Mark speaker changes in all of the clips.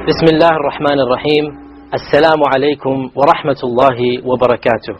Speaker 1: Bismillah ar-Rahman ar-Rahim. Assalamu alaikum wa rahmatullahi wa barakatuh.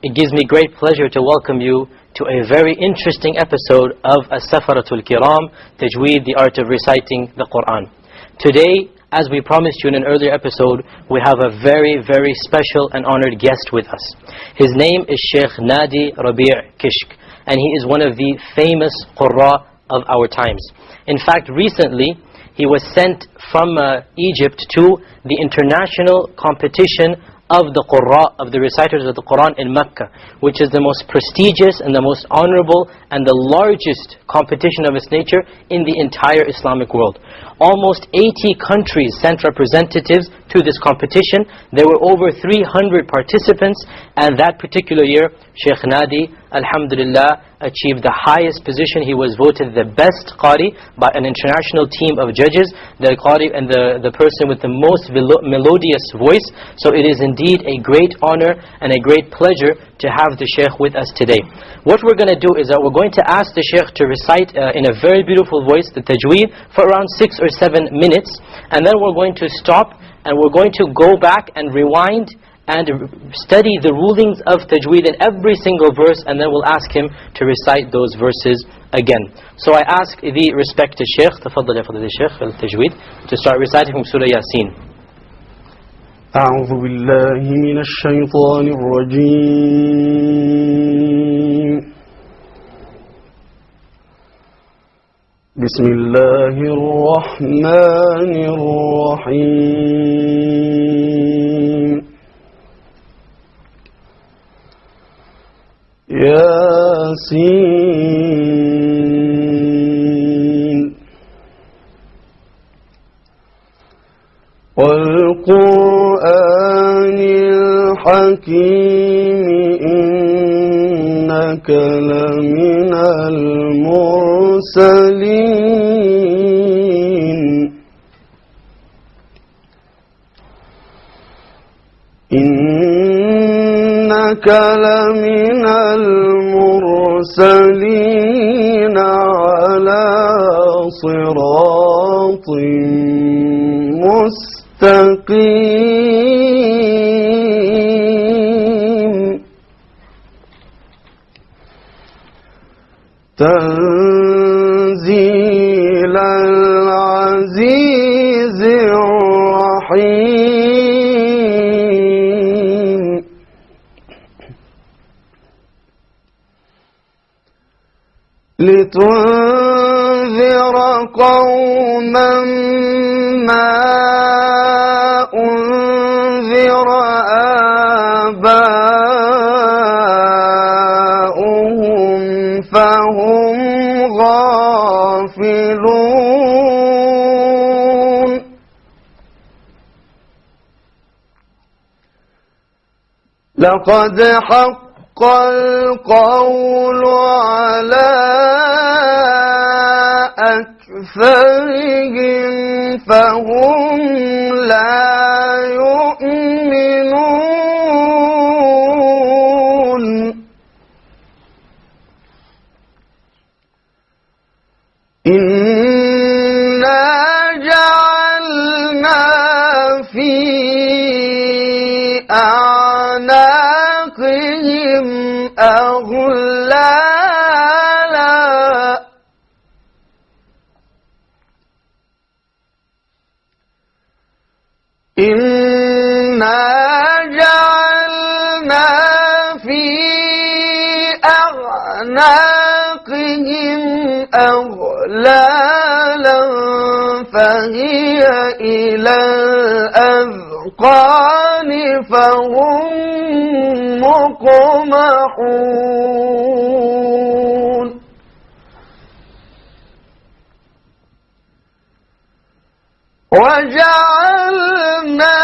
Speaker 1: It gives me great pleasure to welcome you to a very interesting episode of As-Safara Al-Keram, Tajweed, the art of reciting the Quran. Today, as we promised you in an earlier episode, we have a very, very special and honored guest with us. His name is Sheikh Nadi Rabi' Kishk, and he is one of the famous Qurra of our times. In fact, recently, he was sent from Egypt to the international competition of the Qurra, of the reciters of the Quran in Mecca, which is the most prestigious and the most honorable and the largest competition of its nature in the entire Islamic world. Almost 80 countries sent representatives to this competition. There were over 300 participants, and that particular year, Sheikh Nadi, alhamdulillah, achieved the highest position. He was voted the best Qari by an international team of judges, the Qari and the person with the most melodious voice. So it is indeed a great honor and a great pleasure to have the Sheikh with us today. What we're going to do is that we're going to ask the Sheikh to recite in a very beautiful voice the Tajweed for around 6 or 7 minutes, and then we're going to stop and we're going to go back and rewind and study the rulings of Tajweed in every single verse, and then we'll ask him to recite those verses again. So I ask the respected Sheikh, تفضل يا فضيلة الشيخ التجويد, to start reciting from Surah Yasin.
Speaker 2: أعوذ بالله من الشيطان الرجيم. بسم الله الرحمن الرحيم. ياسين والقرآن الحكيم إنك لمن المرسلين إنك لمن المرسلين على صراط مستقيم تنزيل العزيز الرحيم لتنذر قوما ما أنذر آباؤهم فهم غافلون لقد حق القول على أكثرهم فهم لا يؤمنون إنا جعلنا في أعناقهم أغلالا إنا جعلنا في أعناقهم أغلالا فهي إلى الأذقان فهم مقمحون وجعلنا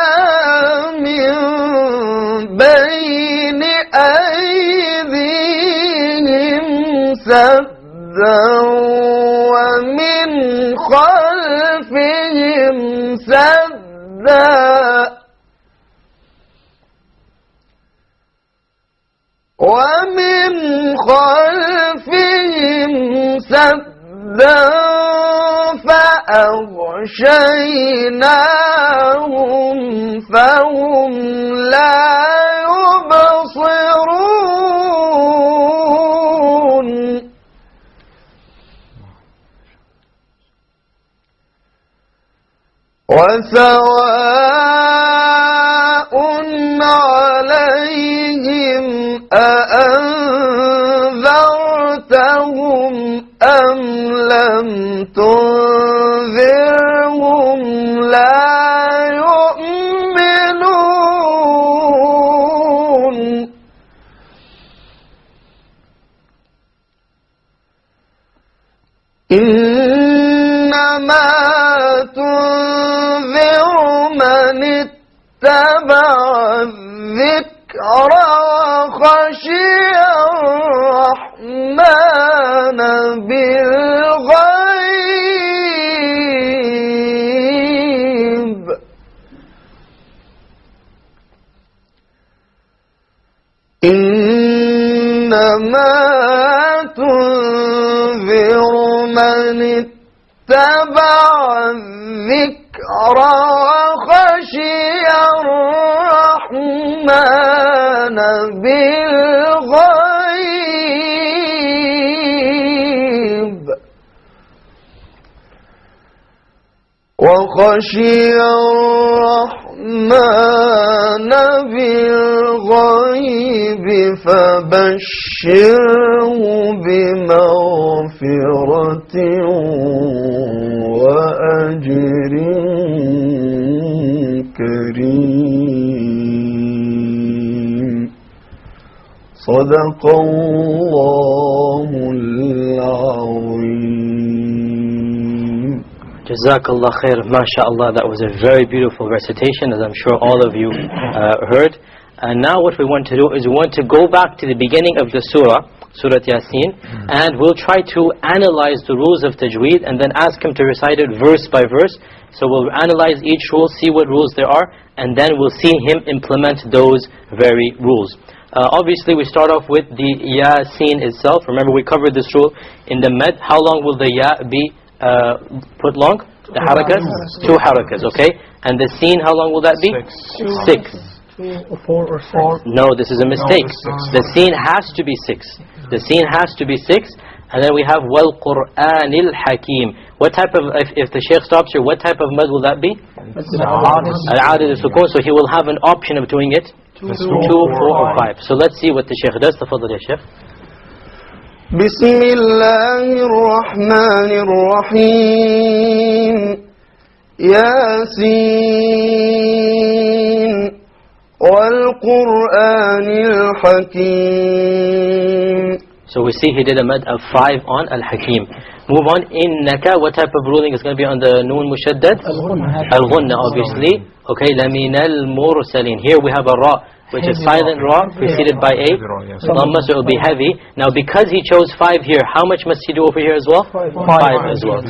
Speaker 2: من بين أيديهم سدا ومن خلفهم سدا ومن خلفهم سدا فأغشيناهم أغشيناهم فهم لا يبصرون وسواء عليهم أأنذرتهم أم لم تنذرهم لا يؤمنون إنما تنذر من اتبع الذكر وخشي الرحمن بالغيب إنما تنذر من اتبع الذكر وخشي الرحمن بالغيب وخشي الرحمن بالغيب فبشره بمغفرة وأجر كريم صدق الله العظيم.
Speaker 1: Jazakallah khair, mashallah. That was a very beautiful recitation, as I'm sure all of you heard. And now what we want to do is we want to go back to the beginning of the surah, Surah Yasin, and we'll try to analyze the rules of Tajweed and then ask him to recite it verse by verse. So we'll analyze each rule, see what rules there are, and then we'll see him implement those very rules. Obviously we start off with the Yasin itself. Remember we covered this rule in the med. How long will the Ya be put long? The harakas? 2 harakas, okay? And the Sin, how long will that be? 6.
Speaker 3: 2 or 4 or 6.
Speaker 1: No, this is a mistake. The Sin has to be 6. The Sin has to be 6. And then we have Wal Qur'anil Hakim. What type of, if the Shaykh stops here, what type of mad will that be? Al-Adid al-Sukun. So he will have an option of doing it 2, 4 or 5. So let's see what the Shaykh does. Tafadhal ya Shaykh.
Speaker 2: بسم الله الرحمن الرحيم ياسين والقرآن الحكيم.
Speaker 1: So we see he did a mad of 5 on Al-Hakim. Move on. Innaka, what type of ruling is going to be on the Noon Mushaddad? Al-Ghunna, obviously. Okay, Laminal Mursalin. Here we have a Ra, which is silent Ra, preceded by a Dhamma, so it will be heavy. Now because he chose 5 here, how much must he do over here as well? 5 as well.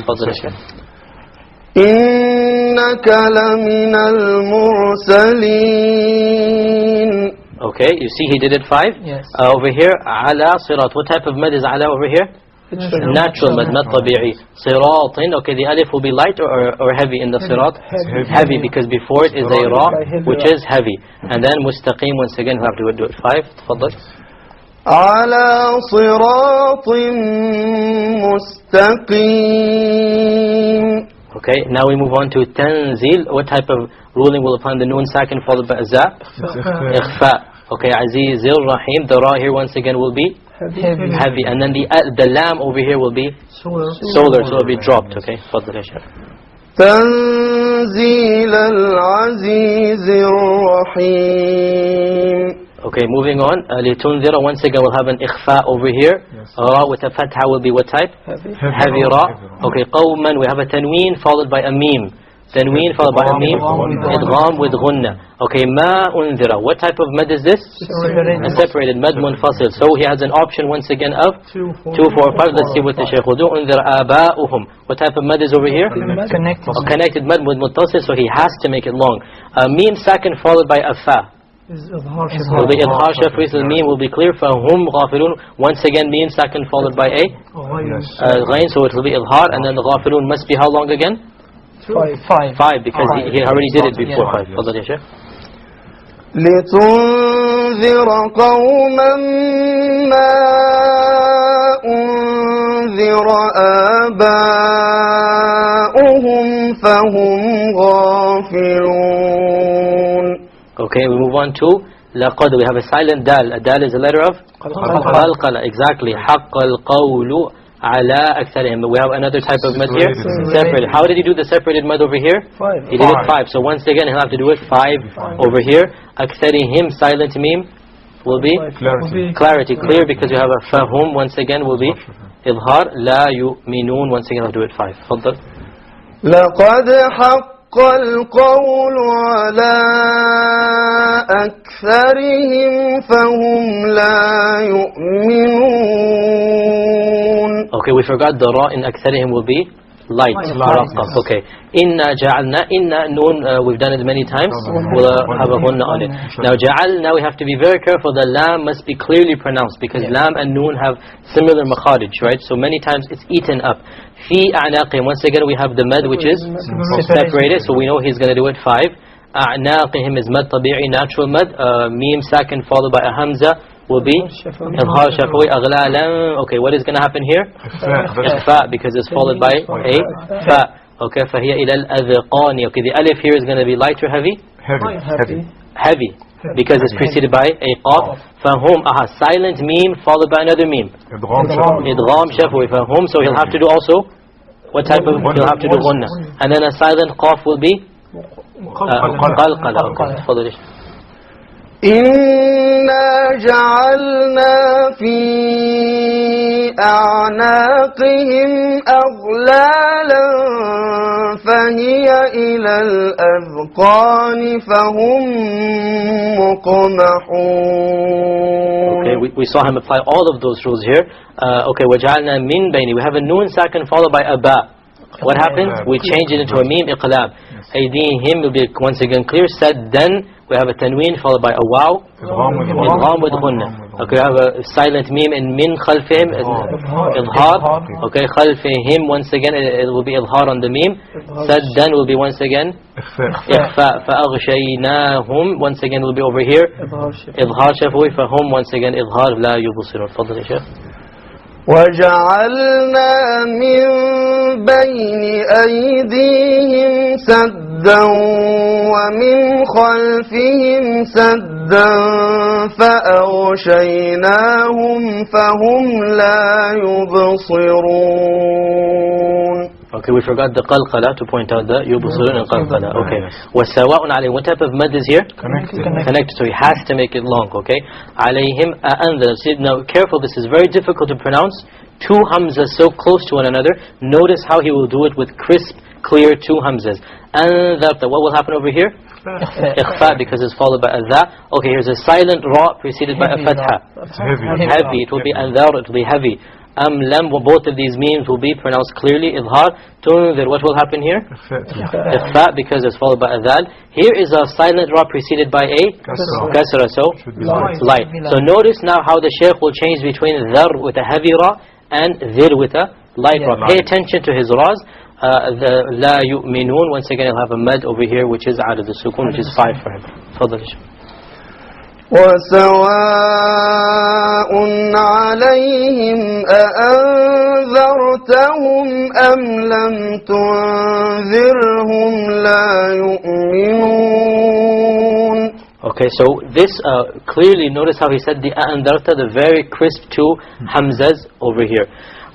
Speaker 2: إنك لمن المرسلين.
Speaker 1: Okay, you see he did it 5.
Speaker 3: Yes.
Speaker 1: Over here, Ala Sirat. What type of mad is Ala over here? Natural mad, not tabi'i. Siratin, okay, the alif will be light or heavy in the sirat? Heavy, because before it is a ra, which is heavy. And then mustaqim, once again, we have to do it 5. Tfaddal.
Speaker 2: على صراط مستقيم.
Speaker 1: Okay, now we move on to Tanzil. What type of ruling will upon the Noon Sakin followed by a Za? Ikhfa. Okay, Azizir Rahim. The Ra here once again will be heavy. And then the Lam over here will be solar, so it will be dropped. Okay, Fadl ya Shaykh.
Speaker 2: تنزيل العزيز الرحيم.
Speaker 1: Okay, moving on. Litunzira, once again we'll have an ikhfa over here. Ra with a fatha will be what type? Heavy Ra. Okay, qawman, we have a tanween followed by a mim. Tanween followed by a mim. Idgham with ghunna. Okay, ma unzira. What type of mad is this? A separated mad munfasil. So he has an option once again of 2, 4, 5. Let's see what the Shaykh will do. Unzira aba'uhum. What type of mad is over here?
Speaker 3: Connected.
Speaker 1: Connected mad with muttasil, so he has to make it long. Mim sakin followed by a fa.
Speaker 3: is Izhar
Speaker 1: Will be Idhar Shafawi, so the meme will be clear. Fahum Ghafilun. Once again, meme second followed by a ghain, so it will be Idhar, and then the Ghafilun must be how long again? 5, because he already did it before 5. Fadal ya Shaykh.
Speaker 2: لتنذر قوما ما أنذر آباؤهم فهم غافلون.
Speaker 1: Okay, we move on to لقد. We have a silent dal. A dal is a letter of qalqala. Exactly. حق القول على أكثرهم. We have another type of mad here. Separated. How did he do the separated mad over here?
Speaker 3: 5.
Speaker 1: He did it 5. So once again he'll have to do it 5 over here. أكثرهم silent meme will be clarity, clear, because you have a fahum. Once again will be إظهار. لا يؤمنون. Once again I'll do it 5. تفضل.
Speaker 2: لقد حق القول على أكثرهم فهم لا يؤمنون.
Speaker 1: Okay, we forgot the ra in أكثرهم will be light. Okay. Inna ja'alna. Inna noon, we've done it many times. We'll have a gunna on it. Now ja'alna, we have to be very careful. The lam must be clearly pronounced, because lam and noon have similar makharij, right? So many times it's eaten up. Fi a'naqihim. Once again we have the mad which is separated, so we know he's going to do it 5. A'naqihim is mad tabi'i, natural mad. Meme sakin followed by a hamza will be Izhar Shafawi. Aghlalan. Okay, what is going to happen here? Ikhfa, because it's followed by a fa. Okay, فهي إلى الأذقان. Okay, the alif here is going to be light or heavy? Heavy, because it's preceded by a qaf. Fahum, silent meme followed by another meme. Idgham Shafawi. Fahum, so he'll have to do also, what type of, he'll have to do gunna. And then a silent qaf will be qalqala. Okay, follow this.
Speaker 2: إنا جعلنا في أعناقهم أغلالا فهي إلى الأذقان فهم مقمحون.
Speaker 1: Okay, we saw him apply all of those rules here. Okay, وَجَعَلْنَا مِن بَيْنِ. We have a noon sakin followed by a ba. What happens? We change it into a meme iqlab. أيديهم will be once again clear. Saddan. We have a tanween followed by a waw. Idgham with gunna. Okay, we have a silent meme in min khalfihim. Idhar. Okay, khalfihim once again it will be idhar on the meme. Saddan will be once again ikhfa. فأغشيناهم once again will be over here. Idhar shafawi. فهم once again idhar لا يبصرون. تفضل يا شيخ.
Speaker 2: وجعلنا من بين أيديهم سدا ومن خلفهم سدا فأغشيناهم فهم لا يبصرون.
Speaker 1: Okay, we forgot the qalqala to point out the yubsurun and qalqala. Okay. وَسَوَاءٌ عَلَيْهِمْ. What type of mad is here? Connected. So he has to make it long. Okay. عَلَيْهِمْ أَأَنذَرْ. See, now careful, this is very difficult to pronounce. 2 hamzas so close to one another. Notice how he will do it with crisp, clear 2 hamzas. أَنذَرْتَ. What will happen over here? Ikhfa, because it's followed by a dha. Okay, here's a silent ra preceded by a fatha. Heavy. It will be anzar, it will be heavy. Lam, both of these memes will be pronounced clearly. Idhar. Tunzir, what will happen here? Ikhfa, because it's followed by a dhal. Here is a silent ra preceded by a kasra, so light. So notice now how the shaykh will change between dhar with a heavy ra and dhir with a light ra. Pay attention to his ras. The la yu'minun, once again he'll have a mad over here which is out of the sukun, which is 5 for him. Fadal.
Speaker 2: وسواء عليهم أأنذرتهم أم لم تنذرهم لا يؤمنون.
Speaker 1: Okay, so this clearly, notice how he said the أأنذرت, the very crisp 2 hamzas over here.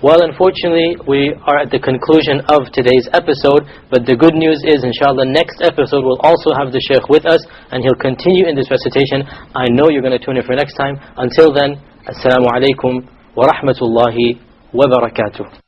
Speaker 1: Well, unfortunately, we are at the conclusion of today's episode, but the good news is, inshallah, next episode will also have the Shaykh with us, and he'll continue in this recitation. I know you're going to tune in for next time. Until then, Assalamu alaikum wa rahmatullahi wa barakatuh.